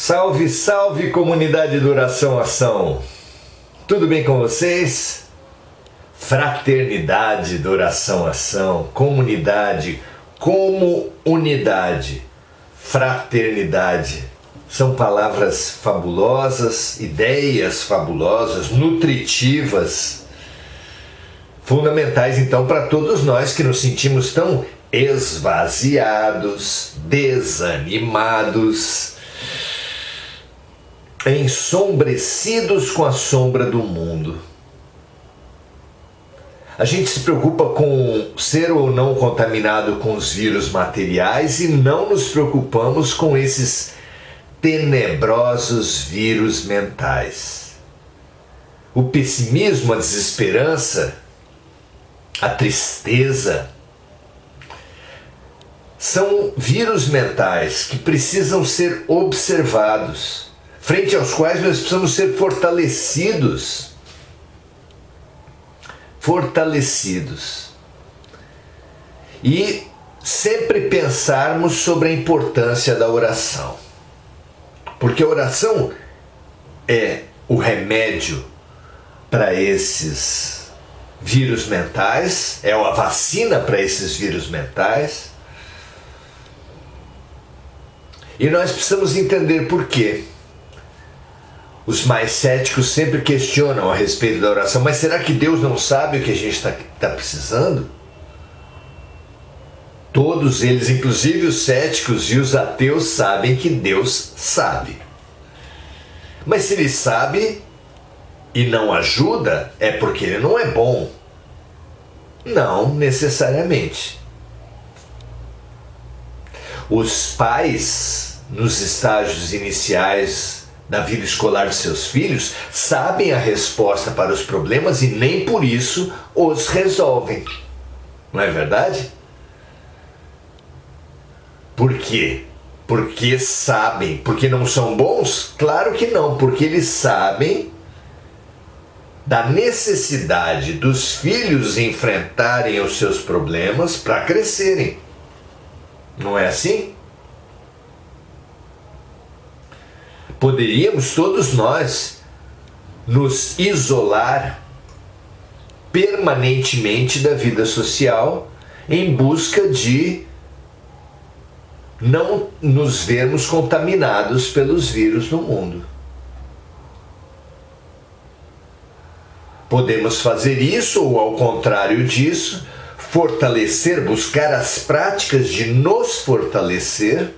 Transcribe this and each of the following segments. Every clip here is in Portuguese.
Salve, salve comunidade do Oração Ação! Tudo bem com vocês? Fraternidade do Oração Ação, comunidade como unidade, fraternidade. São palavras fabulosas, ideias fabulosas, nutritivas, fundamentais então para todos nós que nos sentimos tão esvaziados, desanimados, ensombrecidos com a sombra do mundo. A gente se preocupa com ser ou não contaminado com os vírus materiais e não nos preocupamos com esses tenebrosos vírus mentais. O pessimismo, a desesperança, a tristeza são vírus mentais que precisam ser observados, frente aos quais nós precisamos ser fortalecidos. E sempre pensarmos sobre a importância da oração. Porque a oração é o remédio para esses vírus mentais, é a vacina para esses vírus mentais. E nós precisamos entender por quê. Os mais céticos sempre questionam a respeito da oração, mas será que Deus não sabe o que a gente está precisando? Todos eles, inclusive os céticos e os ateus, sabem que Deus sabe. Mas se Ele sabe e não ajuda, é porque Ele não é bom. Não necessariamente. Os pais, nos estágios iniciais da vida escolar de seus filhos, sabem a resposta para os problemas e nem por isso os resolvem. Não é verdade? Por quê? Porque sabem. Porque não são bons? Claro que não, porque eles sabem da necessidade dos filhos enfrentarem os seus problemas para crescerem. Não é assim? Poderíamos todos nós nos isolar permanentemente da vida social em busca de não nos vermos contaminados pelos vírus no mundo. Podemos fazer isso ou, ao contrário disso, fortalecer, buscar as práticas de nos fortalecer.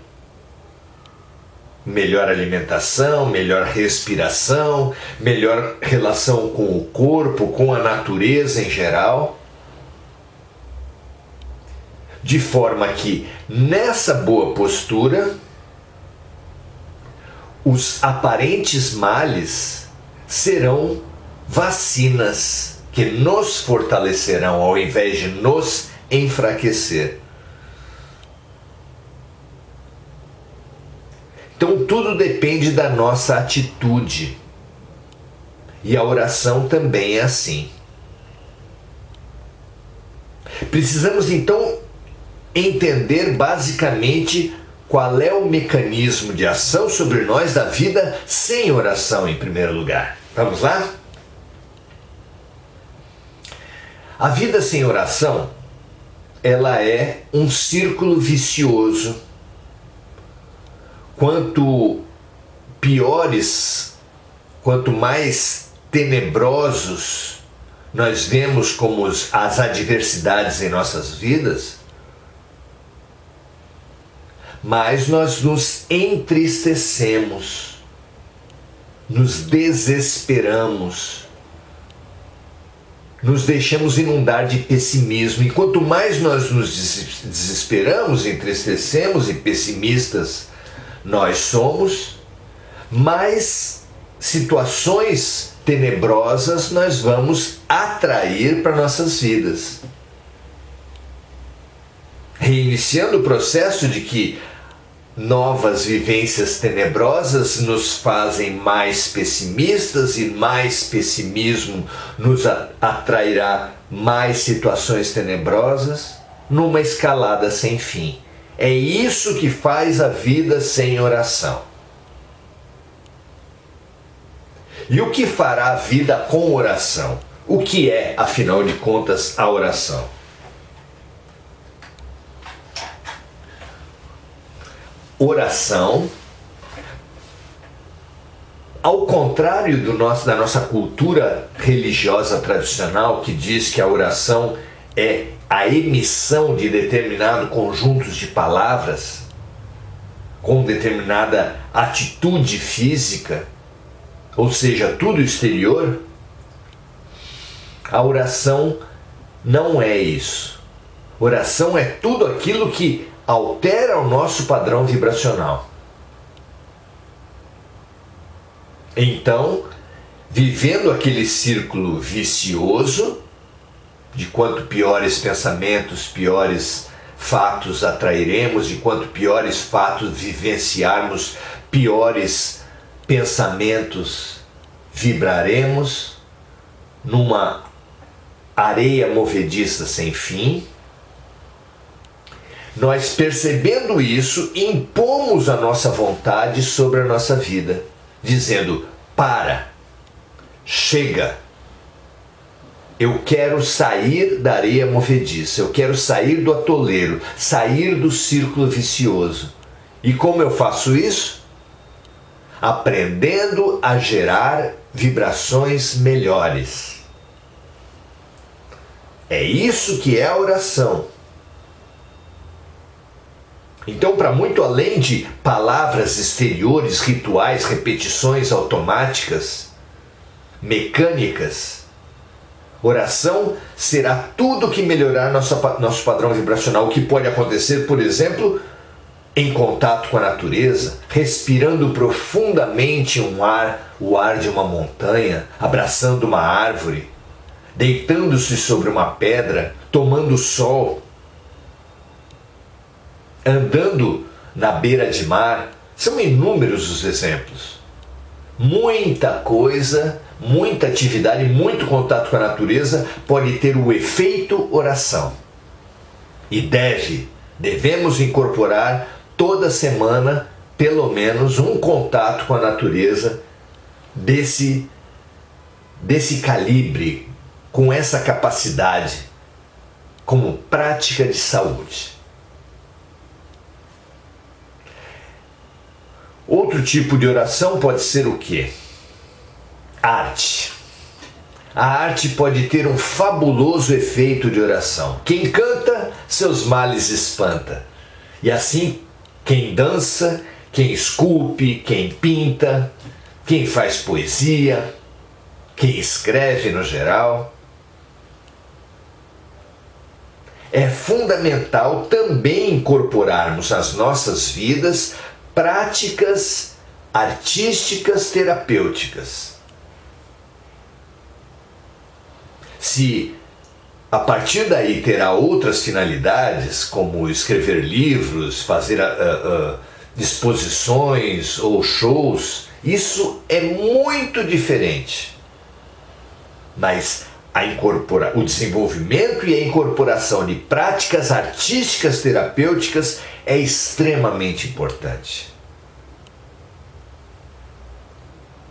Melhor alimentação, melhor respiração, melhor relação com o corpo, com a natureza em geral. De forma que, nessa boa postura, os aparentes males serão vacinas que nos fortalecerão ao invés de nos enfraquecer. Então tudo depende da nossa atitude. E a oração também é assim. Precisamos então entender basicamente qual é o mecanismo de ação sobre nós da vida sem oração em primeiro lugar. Vamos lá? A vida sem oração, ela é um círculo vicioso. Quanto piores, quanto mais tenebrosos nós vemos como as adversidades em nossas vidas, mais nós nos entristecemos, nos desesperamos, nos deixamos inundar de pessimismo. E quanto mais nós nos desesperamos, entristecemos e pessimistas nós somos, mais situações tenebrosas nós vamos atrair para nossas vidas. Reiniciando o processo de que novas vivências tenebrosas nos fazem mais pessimistas e mais pessimismo nos atrairá mais situações tenebrosas numa escalada sem fim. É isso que faz a vida sem oração. E o que fará a vida com oração? O que é, afinal de contas, a oração? Oração, ao contrário da nossa cultura religiosa tradicional, que diz que a oração é a emissão de determinado conjunto de palavras com determinada atitude física, ou seja, tudo exterior, a oração não é isso. Oração é tudo aquilo que altera o nosso padrão vibracional. Então, vivendo aquele círculo vicioso, de quanto piores pensamentos, piores fatos atrairemos, de quanto piores fatos vivenciarmos, piores pensamentos vibraremos, numa areia movediça sem fim. Nós, percebendo isso, impomos a nossa vontade sobre a nossa vida, dizendo: para, chega, eu quero sair da areia movediça, eu quero sair do atoleiro, sair do círculo vicioso. E como eu faço isso? Aprendendo a gerar vibrações melhores. É isso que é a oração. Então, para muito além de palavras exteriores, rituais, repetições automáticas, mecânicas, oração será tudo que melhorar nosso padrão vibracional. O que pode acontecer, por exemplo, em contato com a natureza, respirando profundamente o ar de uma montanha, abraçando uma árvore, deitando-se sobre uma pedra, tomando sol, andando na beira de mar. São inúmeros os exemplos. Muita coisa, muita atividade, muito contato com a natureza pode ter o efeito oração. E devemos incorporar toda semana pelo menos um contato com a natureza desse calibre, com essa capacidade, como prática de saúde. Outro tipo de oração pode ser o quê? Arte. A arte pode ter um fabuloso efeito de oração. Quem canta, seus males espanta. E assim, quem dança, quem esculpe, quem pinta, quem faz poesia, quem escreve no geral. É fundamental também incorporarmos às nossas vidas práticas artísticas terapêuticas. Se a partir daí terá outras finalidades, como escrever livros, fazer exposições ou shows, isso é muito diferente. Mas o desenvolvimento e a incorporação de práticas artísticas terapêuticas é extremamente importante.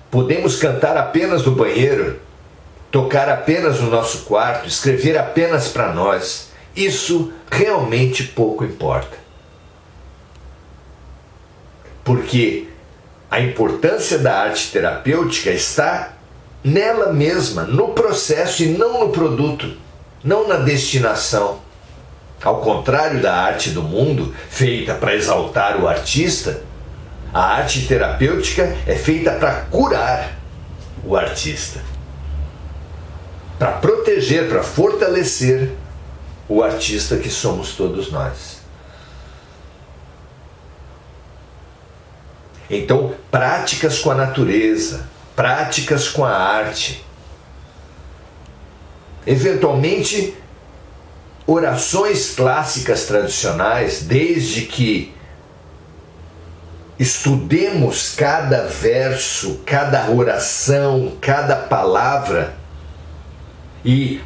Podemos cantar apenas no banheiro, tocar apenas no nosso quarto, escrever apenas para nós. Isso realmente pouco importa. Porque a importância da arte terapêutica está nela mesma, no processo e não no produto, não na destinação. Ao contrário da arte do mundo, feita para exaltar o artista, a arte terapêutica é feita para curar o artista, para proteger, para fortalecer o artista que somos todos nós. Então, práticas com a natureza, práticas com a arte, eventualmente orações clássicas tradicionais, desde que estudemos cada verso, cada oração, cada palavra e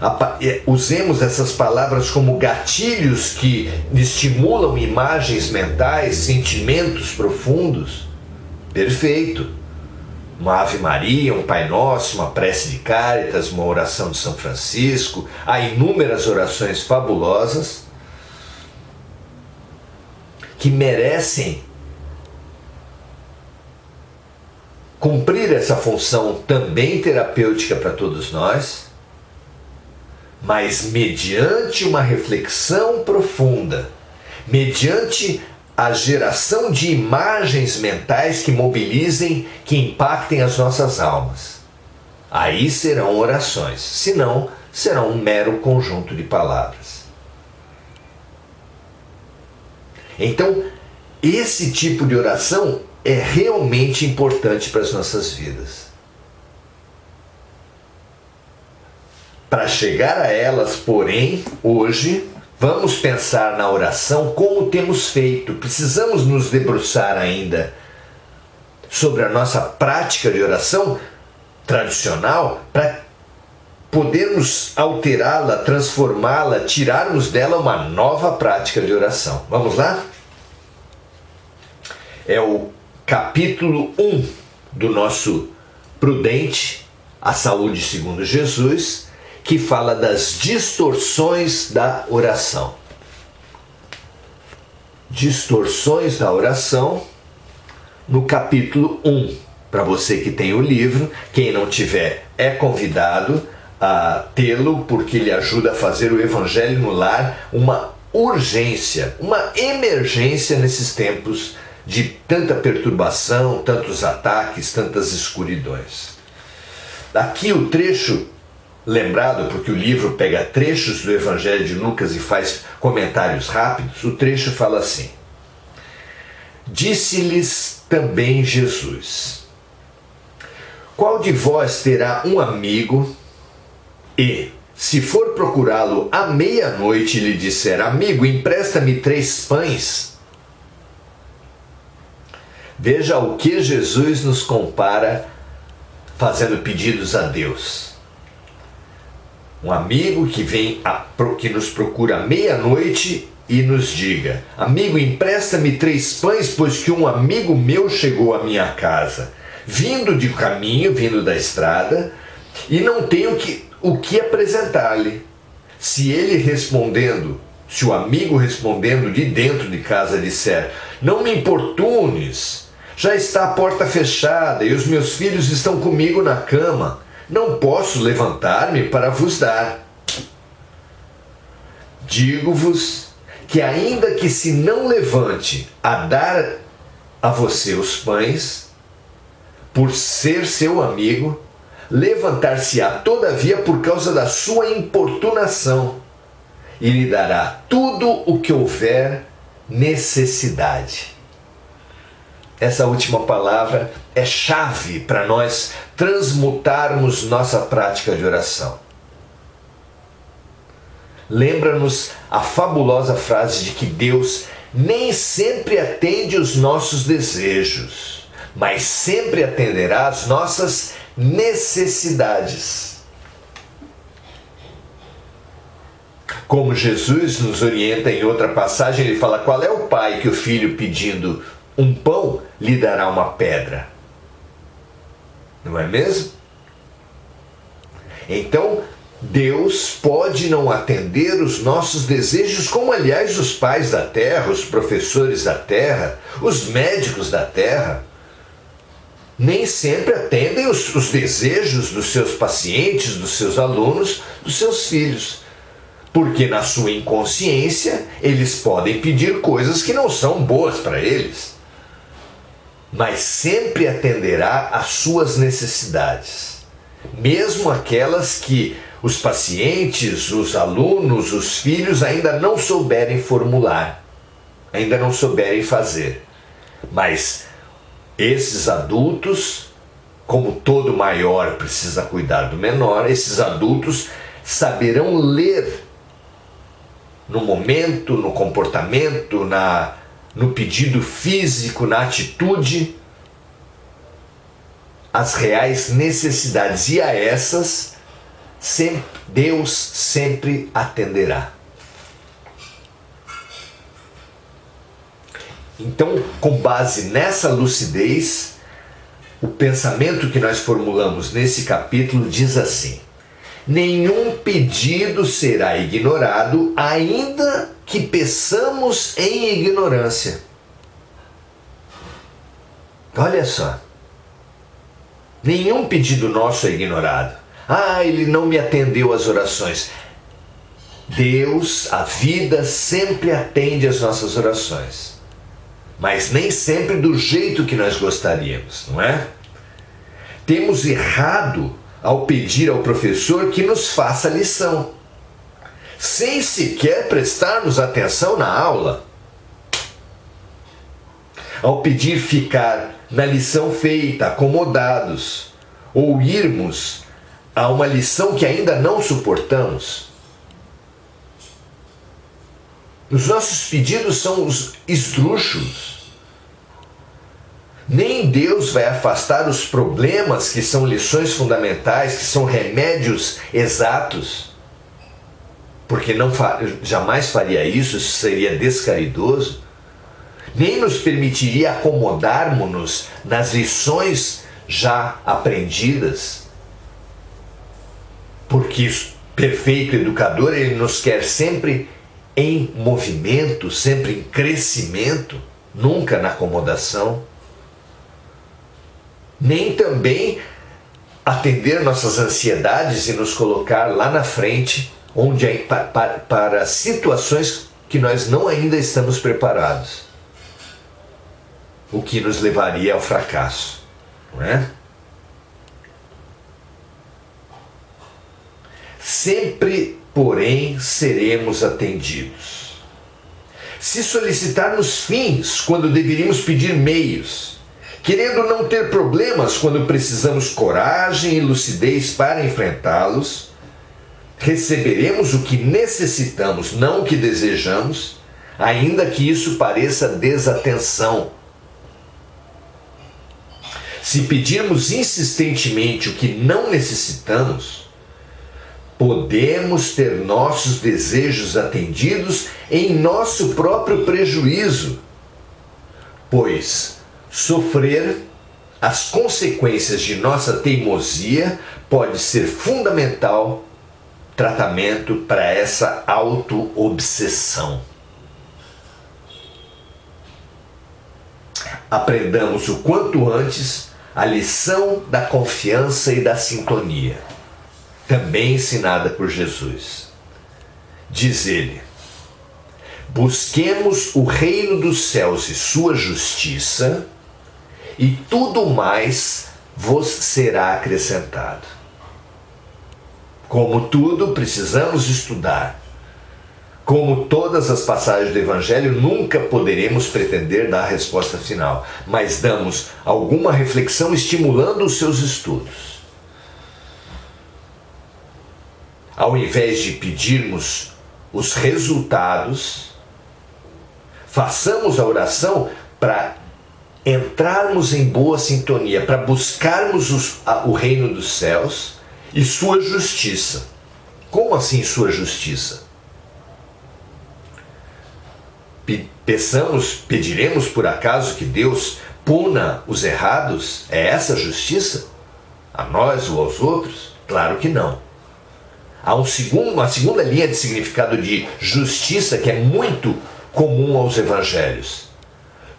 usemos essas palavras como gatilhos que estimulam imagens mentais, sentimentos profundos. Perfeito. uma Ave Maria, um Pai Nosso, uma prece de Cáritas, uma oração de São Francisco. Há inúmeras orações fabulosas que merecem cumprir essa função também terapêutica para todos nós, mas mediante uma reflexão profunda, mediante a geração de imagens mentais que mobilizem, que impactem as nossas almas. Aí serão orações, senão serão um mero conjunto de palavras. Então, esse tipo de oração é realmente importante para as nossas vidas. Para chegar a elas, porém, hoje, vamos pensar na oração como temos feito. Precisamos nos debruçar ainda sobre a nossa prática de oração tradicional para podermos alterá-la, transformá-la, tirarmos dela uma nova prática de oração. Vamos lá? É o capítulo 1 do nosso Prudente, a Saúde segundo Jesus, que fala das distorções da oração. Distorções da oração, no capítulo 1. Para você que tem o livro, quem não tiver é convidado a tê-lo, porque ele ajuda a fazer o Evangelho no lar uma urgência, uma emergência nesses tempos de tanta perturbação, tantos ataques, tantas escuridões. Aqui o trecho lembrado, porque o livro pega trechos do Evangelho de Lucas e faz comentários rápidos, o trecho fala assim: Disse-lhes também Jesus: Qual de vós terá um amigo e, se for procurá-lo à meia-noite, lhe disser: Amigo, empresta-me 3 pães? Veja o que Jesus nos compara fazendo pedidos a Deus. Um amigo que nos procura à meia-noite e nos diga: Amigo, empresta-me 3 pães, pois que um amigo meu chegou à minha casa, vindo de caminho, vindo da estrada, e não tenho o que apresentar-lhe. Se o amigo respondendo de dentro de casa disser: Não me importunes, já está a porta fechada e os meus filhos estão comigo na cama, não posso levantar-me para vos dar. Digo-vos que ainda que se não levante a dar a você os pães, por ser seu amigo, levantar-se-á todavia por causa da sua importunação, e lhe dará tudo o que houver necessidade. Essa última palavra é chave para nós transmutarmos nossa prática de oração. Lembra-nos a fabulosa frase de que Deus nem sempre atende os nossos desejos, mas sempre atenderá às nossas necessidades. Como Jesus nos orienta em outra passagem, ele fala: qual é o pai que o filho pedindo um pão lhe dará uma pedra? Não é mesmo? Então, Deus pode não atender os nossos desejos, como aliás os pais da terra, os professores da terra, os médicos da terra, nem sempre atendem os desejos dos seus pacientes, dos seus alunos, dos seus filhos. Porque na sua inconsciência eles podem pedir coisas que não são boas para eles, mas sempre atenderá às suas necessidades, mesmo aquelas que os pacientes, os alunos, os filhos ainda não souberem formular, ainda não souberem fazer. Mas esses adultos, como todo maior precisa cuidar do menor, esses adultos saberão ler no momento, no comportamento, no pedido físico, na atitude, as reais necessidades, e a essas Deus sempre atenderá. Então, com base nessa lucidez, o pensamento que nós formulamos nesse capítulo diz assim: nenhum pedido será ignorado, ainda que peçamos em ignorância. Olha só. Nenhum pedido nosso é ignorado. Ele não me atendeu às orações. Deus, a vida, sempre atende às nossas orações. Mas nem sempre do jeito que nós gostaríamos, não é? Temos errado ao pedir ao professor que nos faça lição, sem sequer prestarmos atenção na aula. Ao pedir ficar na lição feita, acomodados, ou irmos a uma lição que ainda não suportamos. Os nossos pedidos são os esdrúxulos. Nem Deus vai afastar os problemas que são lições fundamentais, que são remédios exatos, porque jamais faria isso, isso seria descaridoso. Nem nos permitiria acomodarmos-nos nas lições já aprendidas, porque o perfeito educador, ele nos quer sempre em movimento, sempre em crescimento, nunca na acomodação. Nem também atender nossas ansiedades e nos colocar lá na frente, onde para situações que nós não ainda estamos preparados, o que nos levaria ao fracasso, não é? Sempre, porém, seremos atendidos. Se solicitarmos fins quando deveríamos pedir meios, querendo não ter problemas quando precisamos coragem e lucidez para enfrentá-los, receberemos o que necessitamos, não o que desejamos, ainda que isso pareça desatenção. Se pedirmos insistentemente o que não necessitamos, podemos ter nossos desejos atendidos em nosso próprio prejuízo, pois sofrer as consequências de nossa teimosia pode ser fundamental tratamento para essa auto-obsessão. Aprendamos o quanto antes a lição da confiança e da sintonia, também ensinada por Jesus. Diz ele: busquemos o reino dos céus e sua justiça, e tudo mais vos será acrescentado. Como tudo, precisamos estudar. Como todas as passagens do Evangelho, nunca poderemos pretender dar a resposta final, mas damos alguma reflexão estimulando os seus estudos. Ao invés de pedirmos os resultados, façamos a oração para entrarmos em boa sintonia, para buscarmos o reino dos céus e sua justiça. Como assim sua justiça? Pediremos por acaso que Deus puna os errados? É essa a justiça? A nós ou aos outros? Claro que não. Há uma segunda linha de significado de justiça que é muito comum aos evangelhos.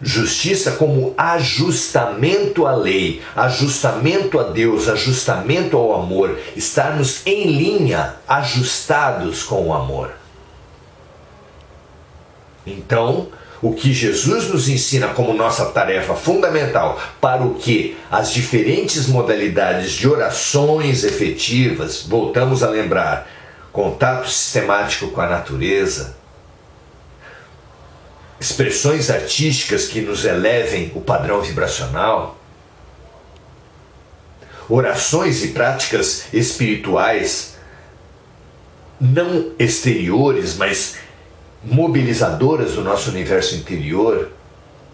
Justiça como ajustamento à lei, ajustamento a Deus, ajustamento ao amor, estarmos em linha, ajustados com o amor. Então, o que Jesus nos ensina como nossa tarefa fundamental para o que as diferentes modalidades de orações efetivas, voltamos a lembrar, contato sistemático com a natureza, expressões artísticas que nos elevem o padrão vibracional, orações e práticas espirituais não exteriores, mas mobilizadoras do nosso universo interior,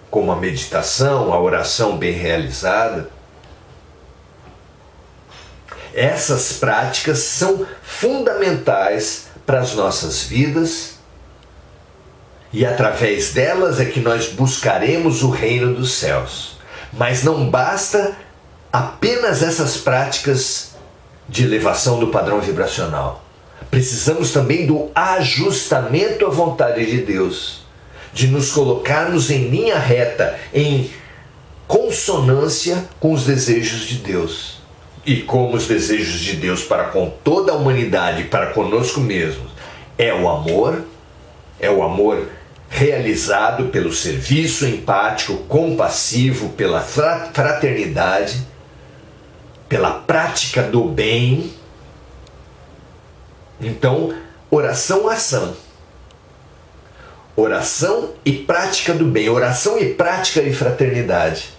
como a meditação, a oração bem realizada. Essas práticas são fundamentais para as nossas vidas e através delas é que nós buscaremos o reino dos céus. Mas não basta apenas essas práticas de elevação do padrão vibracional. Precisamos também do ajustamento à vontade de Deus, de nos colocarmos em linha reta, em consonância com os desejos de Deus. E como os desejos de Deus para com toda a humanidade, para conosco mesmos, é o amor realizado pelo serviço empático, compassivo, pela fraternidade, pela prática do bem. Então, oração, ação. Oração e prática do bem. Oração e prática de fraternidade.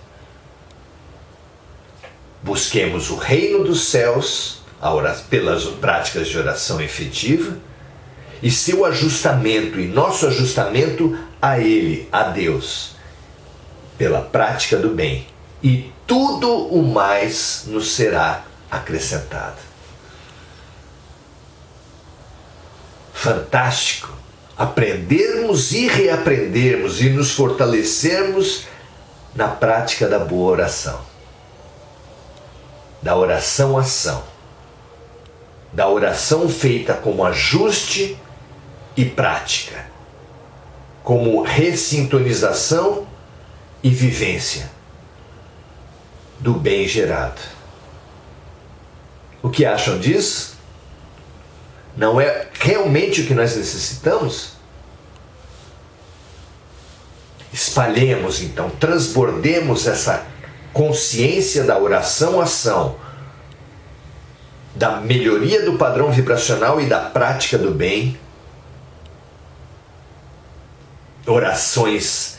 Busquemos o reino dos céus pelas práticas de oração efetiva e seu ajustamento e nosso ajustamento a Ele, a Deus, pela prática do bem. E tudo o mais nos será acrescentado. Fantástico! Aprendermos e reaprendermos e nos fortalecermos na prática da boa oração. Da oração-ação. Da oração feita como ajuste e prática. Como ressintonização e vivência do bem gerado. O que acham disso? Não é realmente o que nós necessitamos? Espalhemos então, transbordemos essa consciência da oração-ação, da melhoria do padrão vibracional e da prática do bem. Orações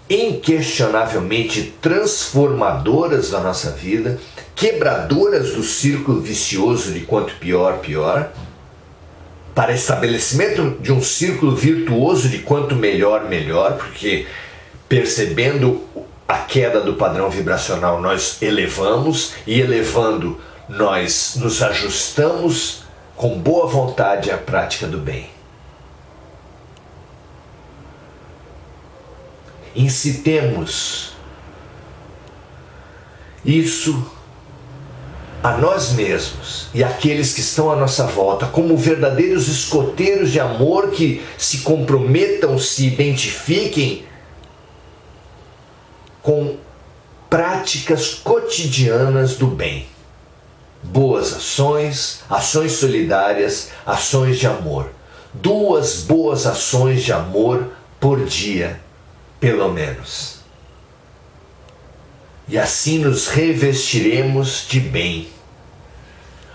inquestionavelmente transformadoras da nossa vida, quebradoras do círculo vicioso de quanto pior, pior, para estabelecimento de um círculo virtuoso de quanto melhor, melhor, porque percebendo a queda do padrão vibracional nós elevamos, e elevando nós nos ajustamos com boa vontade à prática do bem. Incitemos isso a nós mesmos e àqueles que estão à nossa volta, como verdadeiros escoteiros de amor que se comprometam, se identifiquem com práticas cotidianas do bem. Boas ações, ações solidárias, ações de amor. 2 boas ações de amor por dia, pelo menos. E assim nos revestiremos de bem.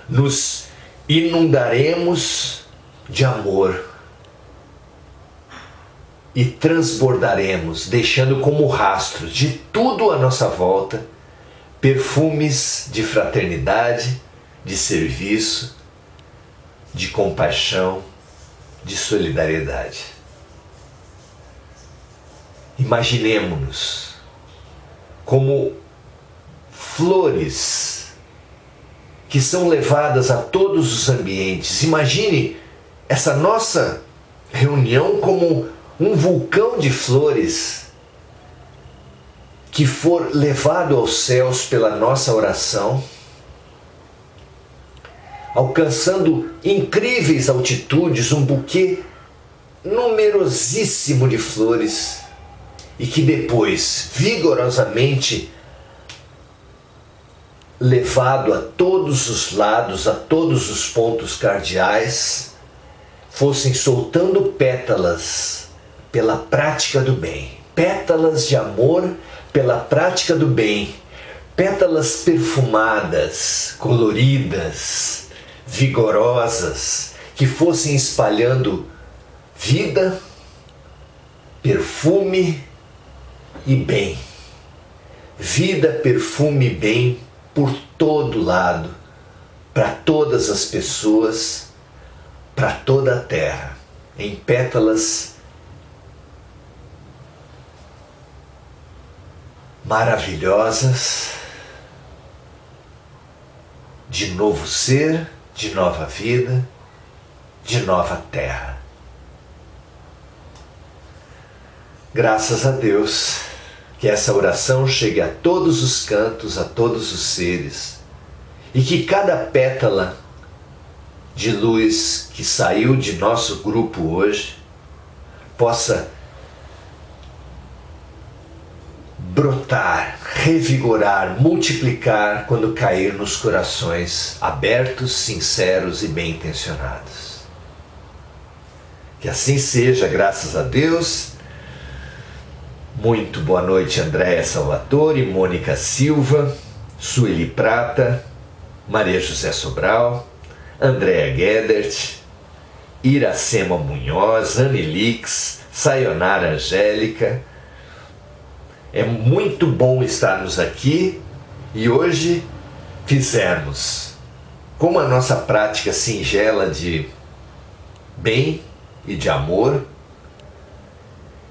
Nos inundaremos de amor. E transbordaremos, deixando como rastro de tudo à nossa volta, perfumes de fraternidade, de serviço, de compaixão, de solidariedade. Imaginemo-nos como flores que são levadas a todos os ambientes. Imagine essa nossa reunião como um vulcão de flores que for levado aos céus pela nossa oração, alcançando incríveis altitudes, um buquê numerosíssimo de flores, e que depois, vigorosamente, levado a todos os lados, a todos os pontos cardeais, fossem soltando pétalas pela prática do bem. Pétalas de amor pela prática do bem. Pétalas perfumadas, coloridas, vigorosas, que fossem espalhando vida, perfume e bem. Vida, perfume e bem por todo lado, para todas as pessoas, para toda a terra, em pétalas maravilhosas de novo ser, de nova vida, de nova terra. Graças a Deus Que essa oração chegue a todos os cantos, a todos os seres, e que cada pétala de luz que saiu de nosso grupo hoje possa brotar, revigorar, multiplicar quando cair nos corações abertos, sinceros e bem intencionados. Que assim seja, graças a Deus. Muito boa noite, Andréia Salvatore, Mônica Silva, Sueli Prata, Maria José Sobral, Andréa Guedert, Iracema Munhoz, Anilix, Sayonara Angélica. É muito bom estarmos aqui e hoje fizermos, como a nossa prática singela de bem e de amor,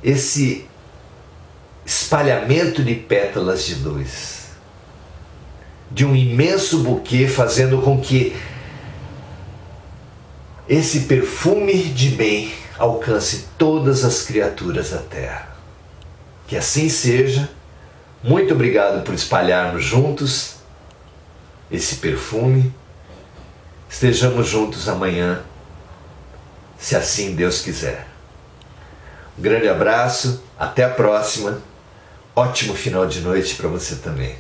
esse espalhamento de pétalas de luz, de um imenso buquê, fazendo com que esse perfume de bem alcance todas as criaturas da Terra. Que assim seja. Muito obrigado por espalharmos juntos esse perfume. Estejamos juntos amanhã, se assim Deus quiser. Um grande abraço, até a próxima. Ótimo final de noite para você também.